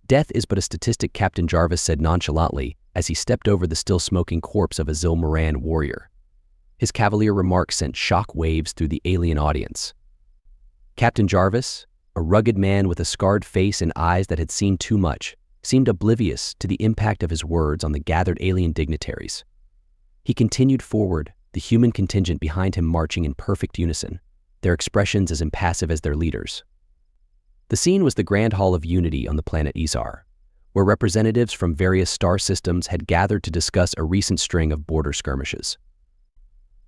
Death is but a statistic, Captain Jarvis said nonchalantly as he stepped over the still-smoking corpse of a Zilmaran warrior. His cavalier remark sent shock waves through the alien audience. Captain Jarvis, a rugged man with a scarred face and eyes that had seen too much, seemed oblivious to the impact of his words on the gathered alien dignitaries. He continued forward, the human contingent behind him marching in perfect unison, their expressions as impassive as their leaders. The scene was the Grand Hall of Unity on the planet Izar, where representatives from various star systems had gathered to discuss a recent string of border skirmishes.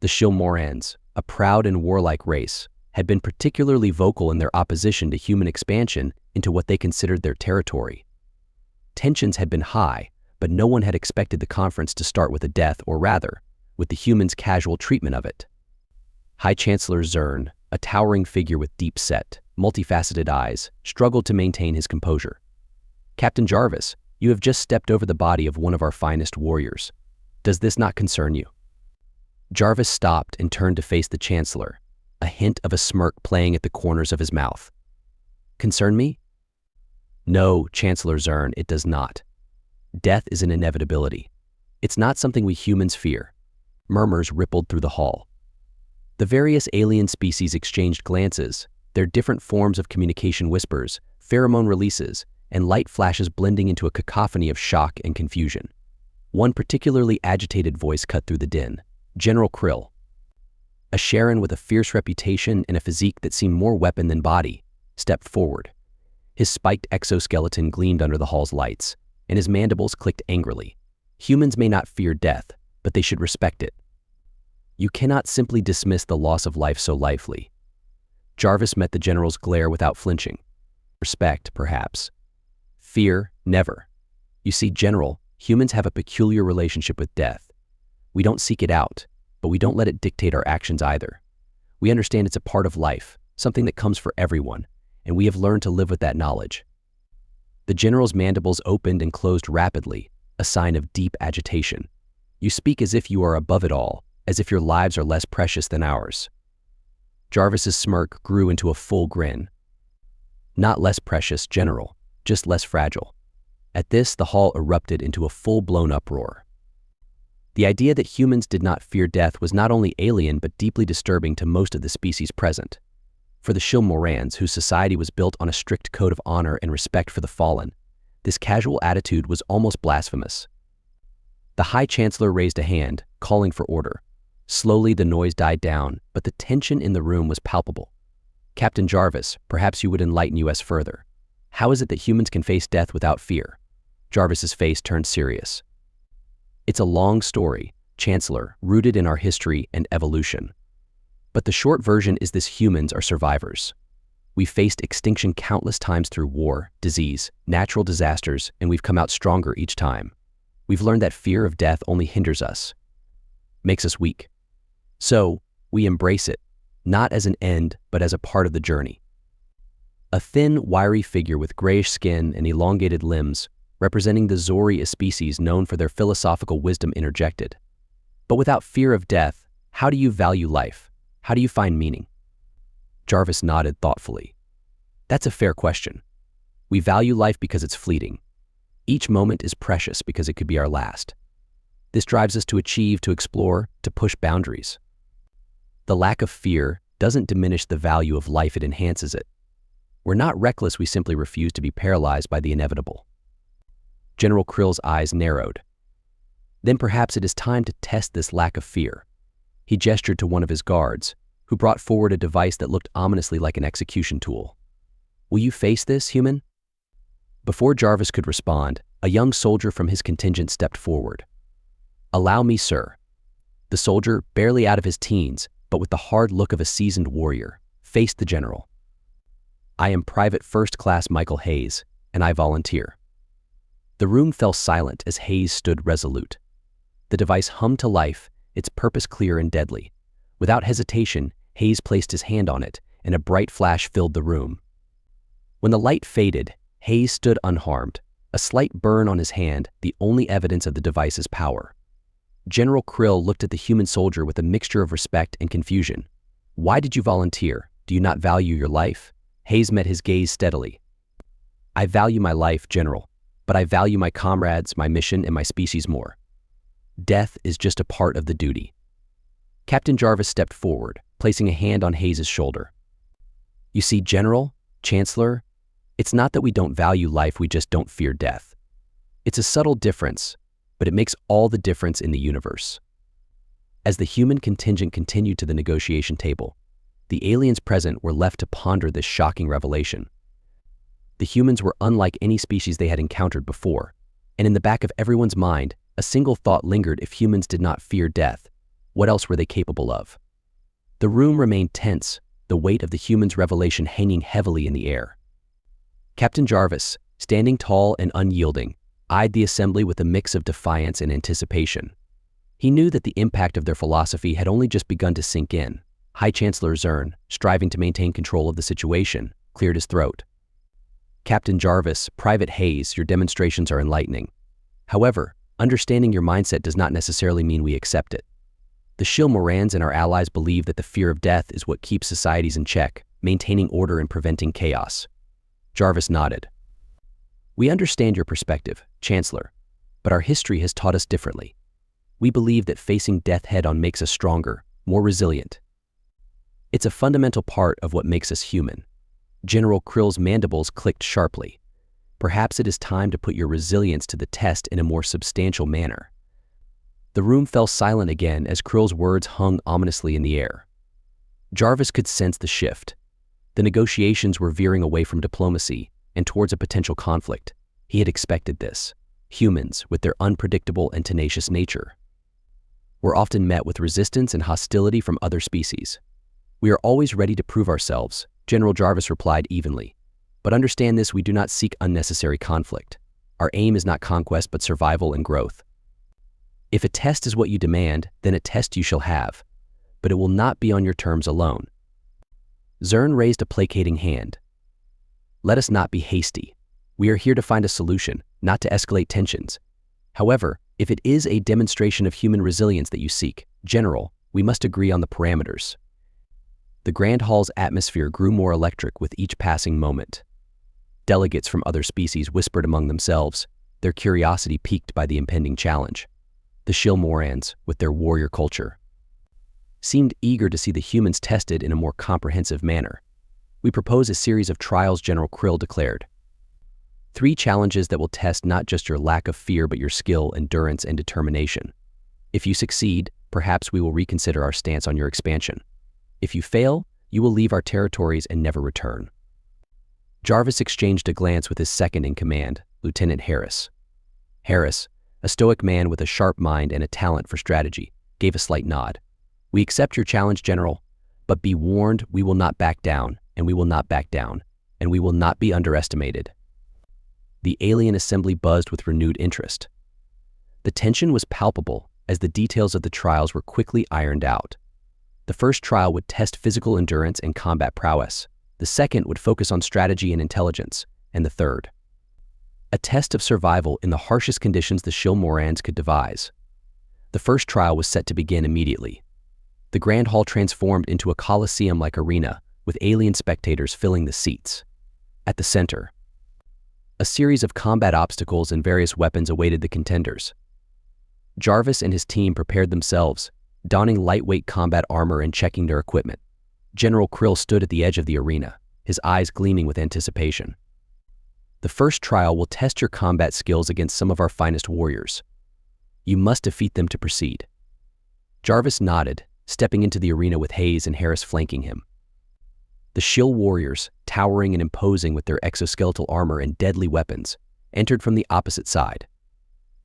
The Shilmorans, a proud and warlike race, had been particularly vocal in their opposition to human expansion into what they considered their territory. Tensions had been high, but no one had expected the conference to start with a death, or rather, with the humans' casual treatment of it. High Chancellor Zern, a towering figure with deep-set, multifaceted eyes, struggled to maintain his composure. "Captain Jarvis, you have just stepped over the body of one of our finest warriors. Does this not concern you?" Jarvis stopped and turned to face the Chancellor, a hint of a smirk playing at the corners of his mouth. "Concern me?" "No, Chancellor Zern, it does not. Death is an inevitability. It's not something we humans fear." Murmurs rippled through the hall. The various alien species exchanged glances, their different forms of communication whispers, pheromone releases, and light flashes blending into a cacophony of shock and confusion. One particularly agitated voice cut through the din. General Krill, a Sharon with a fierce reputation and a physique that seemed more weapon than body, stepped forward. His spiked exoskeleton gleamed under the hall's lights, and his mandibles clicked angrily. Humans may not fear death, but they should respect it. You cannot simply dismiss the loss of life so lightly. Jarvis met the general's glare without flinching. Respect, perhaps. Fear, never. You see, General, humans have a peculiar relationship with death. We don't seek it out, but we don't let it dictate our actions either. We understand it's a part of life, something that comes for everyone, and we have learned to live with that knowledge. The general's mandibles opened and closed rapidly, a sign of deep agitation. You speak as if you are above it all, as if your lives are less precious than ours. Jarvis's smirk grew into a full grin. Not less precious, General, just less fragile. At this, the hall erupted into a full-blown uproar. The idea that humans did not fear death was not only alien but deeply disturbing to most of the species present. For the Shilmorans, whose society was built on a strict code of honor and respect for the fallen, this casual attitude was almost blasphemous. The High Chancellor raised a hand, calling for order. Slowly the noise died down, but the tension in the room was palpable. "Captain Jarvis, perhaps you would enlighten us further. How is it that humans can face death without fear?" Jarvis's face turned serious. "It's a long story, Chancellor, rooted in our history and evolution. But the short version is this: humans are survivors. We've faced extinction countless times through war, disease, natural disasters, and we've come out stronger each time. We've learned that fear of death only hinders us, makes us weak. So, we embrace it, not as an end, but as a part of the journey." A thin, wiry figure with grayish skin and elongated limbs, representing the Zori, a species known for their philosophical wisdom, interjected. "But without fear of death, how do you value life? How do you find meaning?" Jarvis nodded thoughtfully. "That's a fair question. We value life because it's fleeting. Each moment is precious because it could be our last. This drives us to achieve, to explore, to push boundaries. The lack of fear doesn't diminish the value of life, it enhances it. We're not reckless, we simply refuse to be paralyzed by the inevitable." General Krill's eyes narrowed. "Then perhaps it is time to test this lack of fear." He gestured to one of his guards, who brought forward a device that looked ominously like an execution tool. "Will you face this, human?" Before Jarvis could respond, a young soldier from his contingent stepped forward. "Allow me, sir." The soldier, barely out of his teens, but with the hard look of a seasoned warrior, faced the general. "I am Private First Class Michael Hayes, and I volunteer." The room fell silent as Hayes stood resolute. The device hummed to life, its purpose clear and deadly. Without hesitation, Hayes placed his hand on it, and a bright flash filled the room. When the light faded, Hayes stood unharmed, a slight burn on his hand, the only evidence of the device's power. General Krill looked at the human soldier with a mixture of respect and confusion. "Why did you volunteer? Do you not value your life?" Hayes met his gaze steadily. I value my life, General, but I value my comrades, my mission, and my species more. Death is just a part of the duty. Captain Jarvis stepped forward, placing a hand on Hayes's shoulder. You see, General, Chancellor, it's not that we don't value life, we just don't fear death. It's a subtle difference, but it makes all the difference in the universe. As the human contingent continued to the negotiation table, the aliens present were left to ponder this shocking revelation. The humans were unlike any species they had encountered before, and in the back of everyone's mind, a single thought lingered: if humans did not fear death, what else were they capable of? The room remained tense, the weight of the humans' revelation hanging heavily in the air. Captain Jarvis, standing tall and unyielding, eyed the assembly with a mix of defiance and anticipation. He knew that the impact of their philosophy had only just begun to sink in. High Chancellor Zern, striving to maintain control of the situation, cleared his throat. Captain Jarvis, Private Hayes, your demonstrations are enlightening. However, understanding your mindset does not necessarily mean we accept it. The Shilmorans and our allies believe that the fear of death is what keeps societies in check, maintaining order and preventing chaos. Jarvis nodded. We understand your perspective, Chancellor, but our history has taught us differently. We believe that facing death head-on makes us stronger, more resilient. It's a fundamental part of what makes us human. General Krill's mandibles clicked sharply. Perhaps it is time to put your resilience to the test in a more substantial manner. The room fell silent again as Krill's words hung ominously in the air. Jarvis could sense the shift. The negotiations were veering away from diplomacy and towards a potential conflict. He had expected this. Humans, with their unpredictable and tenacious nature, were often met with resistance and hostility from other species. We are always ready to prove ourselves, General Jarvis replied evenly. But understand this: we do not seek unnecessary conflict. Our aim is not conquest but survival and growth. If a test is what you demand, then a test you shall have, but it will not be on your terms alone. Zern raised a placating hand. Let us not be hasty. We are here to find a solution, not to escalate tensions. However, if it is a demonstration of human resilience that you seek, General, we must agree on the parameters. The Grand Hall's atmosphere grew more electric with each passing moment. Delegates from other species whispered among themselves, their curiosity piqued by the impending challenge. The Shilmorans, with their warrior culture, seemed eager to see the humans tested in a more comprehensive manner. We propose a series of trials, General Krill declared. 3 challenges that will test not just your lack of fear but your skill, endurance, and determination. If you succeed, perhaps we will reconsider our stance on your expansion. If you fail, you will leave our territories and never return. Jarvis exchanged a glance with his second-in-command, Lieutenant Harris. Harris, a stoic man with a sharp mind and a talent for strategy, gave a slight nod. We accept your challenge, General, but be warned, we will not back down, and we will not back down, and we will not be underestimated. The alien assembly buzzed with renewed interest. The tension was palpable as the details of the trials were quickly ironed out. The first trial would test physical endurance and combat prowess. The second would focus on strategy and intelligence, and the third, a test of survival in the harshest conditions the Shilmorans could devise. The first trial was set to begin immediately. The Grand Hall transformed into a coliseum-like arena, with alien spectators filling the seats. At the center, a series of combat obstacles and various weapons awaited the contenders. Jarvis and his team prepared themselves, donning lightweight combat armor and checking their equipment. General Krill stood at the edge of the arena, his eyes gleaming with anticipation. The first trial will test your combat skills against some of our finest warriors. You must defeat them to proceed. Jarvis nodded, stepping into the arena with Hayes and Harris flanking him. The Shill warriors, towering and imposing with their exoskeletal armor and deadly weapons, entered from the opposite side.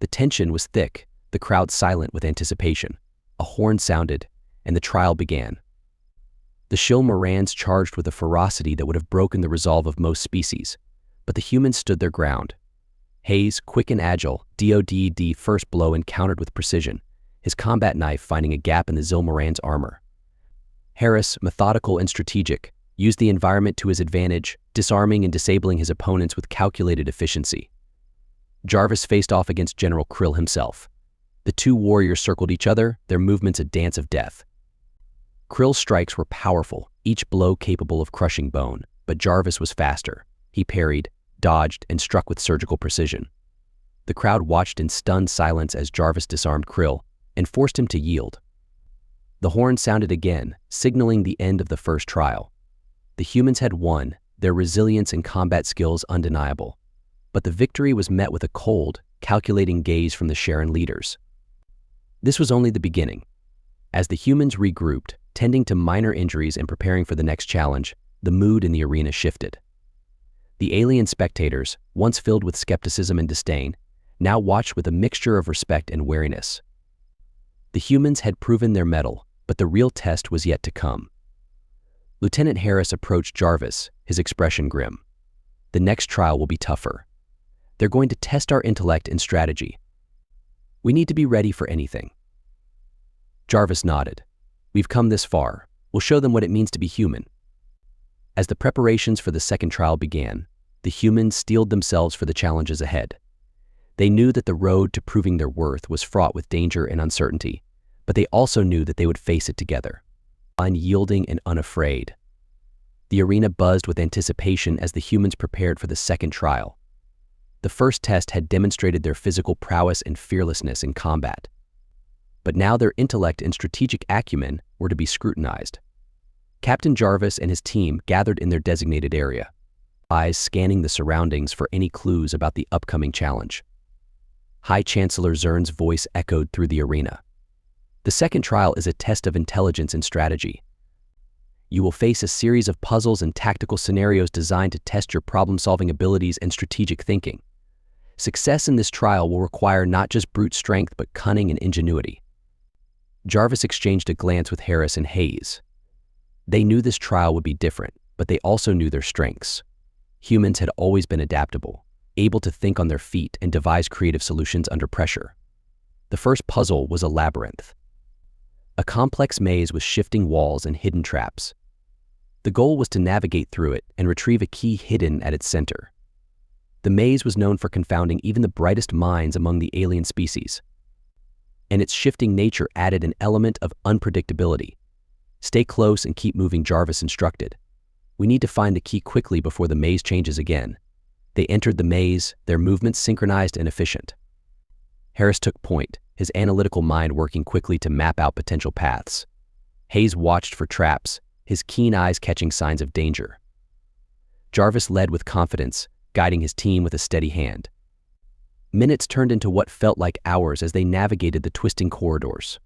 The tension was thick, the crowd silent with anticipation. A horn sounded, and the trial began. The Shilmorans charged with a ferocity that would have broken the resolve of most species, but the humans stood their ground. Hayes, quick and agile, dodged the first blow and countered with precision, his combat knife finding a gap in the Shilmorans' armor. Harris, methodical and strategic, used the environment to his advantage, disarming and disabling his opponents with calculated efficiency. Jarvis faced off against General Krill himself. The 2 warriors circled each other, their movements a dance of death. Krill's strikes were powerful, each blow capable of crushing bone, but Jarvis was faster. He parried, dodged, and struck with surgical precision. The crowd watched in stunned silence as Jarvis disarmed Krill and forced him to yield. The horn sounded again, signaling the end of the first trial. The humans had won, their resilience and combat skills undeniable. But the victory was met with a cold, calculating gaze from the Sharon leaders. This was only the beginning. As the humans regrouped, tending to minor injuries and preparing for the next challenge, the mood in the arena shifted. The alien spectators, once filled with skepticism and disdain, now watched with a mixture of respect and wariness. The humans had proven their mettle, but the real test was yet to come. Lieutenant Harris approached Jarvis, his expression grim. The next trial will be tougher. They're going to test our intellect and strategy. We need to be ready for anything. Jarvis nodded. We've come this far. We'll show them what it means to be human. As the preparations for the second trial began, the humans steeled themselves for the challenges ahead. They knew that the road to proving their worth was fraught with danger and uncertainty, but they also knew that they would face it together, unyielding and unafraid. The arena buzzed with anticipation as the humans prepared for the second trial. The first test had demonstrated their physical prowess and fearlessness in combat. But now their intellect and strategic acumen were to be scrutinized. Captain Jarvis and his team gathered in their designated area, eyes scanning the surroundings for any clues about the upcoming challenge. High Chancellor Zern's voice echoed through the arena. The second trial is a test of intelligence and strategy. You will face a series of puzzles and tactical scenarios designed to test your problem-solving abilities and strategic thinking. Success in this trial will require not just brute strength but cunning and ingenuity. Jarvis exchanged a glance with Harris and Hayes. They knew this trial would be different, but they also knew their strengths. Humans had always been adaptable, able to think on their feet and devise creative solutions under pressure. The first puzzle was a labyrinth, a complex maze with shifting walls and hidden traps. The goal was to navigate through it and retrieve a key hidden at its center. The maze was known for confounding even the brightest minds among the alien species, and its shifting nature added an element of unpredictability. Stay close and keep moving, Jarvis instructed. We need to find the key quickly before the maze changes again. They entered the maze, their movements synchronized and efficient. Harris took point, his analytical mind working quickly to map out potential paths. Hayes watched for traps, his keen eyes catching signs of danger. Jarvis led with confidence, guiding his team with a steady hand. Minutes turned into what felt like hours as they navigated the twisting corridors.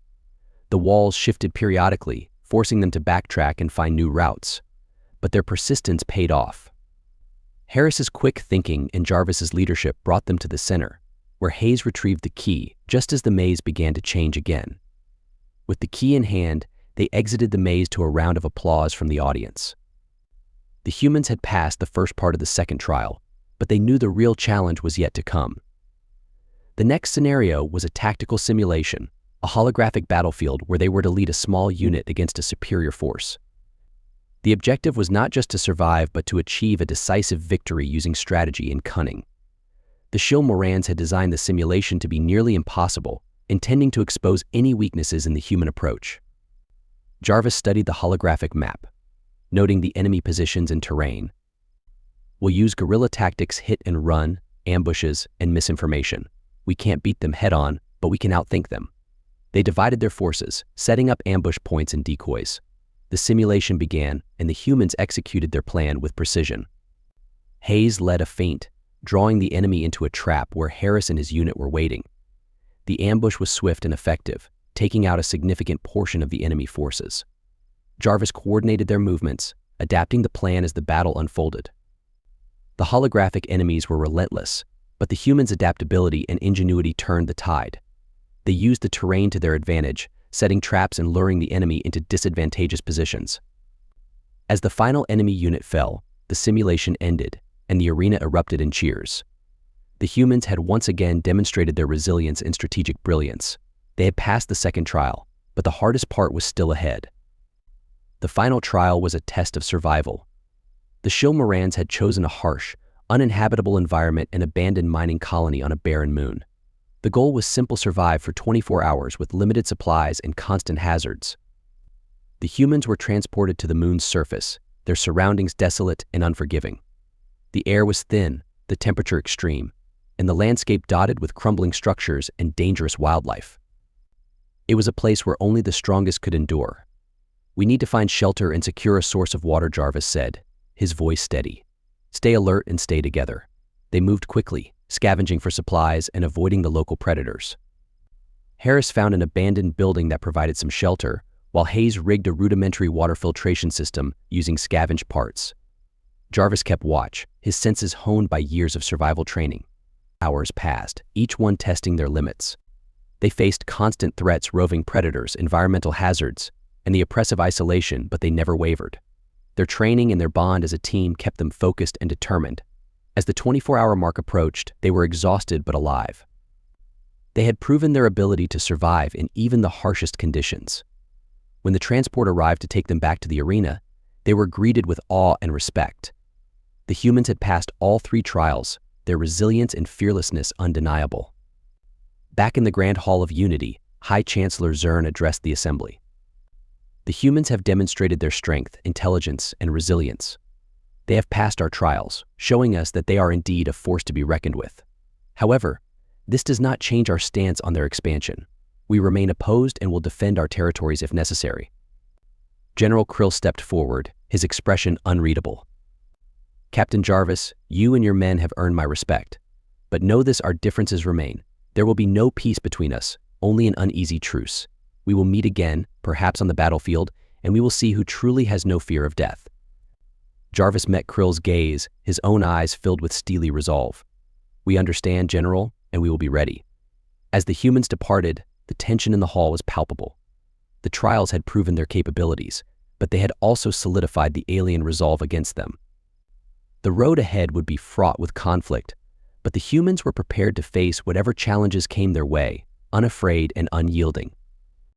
The walls shifted periodically, forcing them to backtrack and find new routes. But their persistence paid off. Harris's quick thinking and Jarvis's leadership brought them to the center, where Hayes retrieved the key just as the maze began to change again. With the key in hand, they exited the maze to a round of applause from the audience. The humans had passed the first part of the second trial, but they knew the real challenge was yet to come. The next scenario was a tactical simulation, a holographic battlefield where they were to lead a small unit against a superior force. The objective was not just to survive but to achieve a decisive victory using strategy and cunning. The Shil-Morans had designed the simulation to be nearly impossible, intending to expose any weaknesses in the human approach. Jarvis studied the holographic map, noting the enemy positions and terrain. We'll use guerrilla tactics, hit and run, ambushes, and misinformation. We can't beat them head-on, but we can outthink them. They divided their forces, setting up ambush points and decoys. The simulation began, and the humans executed their plan with precision. Hayes led a feint, drawing the enemy into a trap where Harris and his unit were waiting. The ambush was swift and effective, taking out a significant portion of the enemy forces. Jarvis coordinated their movements, adapting the plan as the battle unfolded. The holographic enemies were relentless, but the humans' adaptability and ingenuity turned the tide. They used the terrain to their advantage, setting traps and luring the enemy into disadvantageous positions. As the final enemy unit fell, the simulation ended, and the arena erupted in cheers. The humans had once again demonstrated their resilience and strategic brilliance. They had passed the second trial, but the hardest part was still ahead. The final trial was a test of survival. The Shil-Morans had chosen a harsh, uninhabitable environment and abandoned mining colony on a barren moon. The goal was simple: survive for 24 hours with limited supplies and constant hazards. The humans were transported to the moon's surface, their surroundings desolate and unforgiving. The air was thin, the temperature extreme, and the landscape dotted with crumbling structures and dangerous wildlife. It was a place where only the strongest could endure. "We need to find shelter and secure a source of water," Jarvis said, his voice steady. "Stay alert and stay together." They moved quickly, scavenging for supplies and avoiding the local predators. Harris found an abandoned building that provided some shelter, while Hayes rigged a rudimentary water filtration system using scavenged parts. Jarvis kept watch, his senses honed by years of survival training. Hours passed, each one testing their limits. They faced constant threats: roving predators, environmental hazards, and the oppressive isolation, but they never wavered. Their training and their bond as a team kept them focused and determined. As the 24-hour mark approached, they were exhausted but alive. They had proven their ability to survive in even the harshest conditions. When the transport arrived to take them back to the arena, they were greeted with awe and respect. The humans had passed all 3 trials, their resilience and fearlessness undeniable. Back in the Grand Hall of Unity, High Chancellor Zern addressed the assembly. "The humans have demonstrated their strength, intelligence, and resilience. They have passed our trials, showing us that they are indeed a force to be reckoned with. However, this does not change our stance on their expansion. We remain opposed and will defend our territories if necessary." General Krill stepped forward, his expression unreadable. "Captain Jarvis, you and your men have earned my respect. But know this: our differences remain. There will be no peace between us, only an uneasy truce. We will meet again, perhaps on the battlefield, and we will see who truly has no fear of death." Jarvis met Krill's gaze, his own eyes filled with steely resolve. "We understand, General, and we will be ready." As the humans departed, the tension in the hall was palpable. The trials had proven their capabilities, but they had also solidified the alien resolve against them. The road ahead would be fraught with conflict, but the humans were prepared to face whatever challenges came their way, unafraid and unyielding.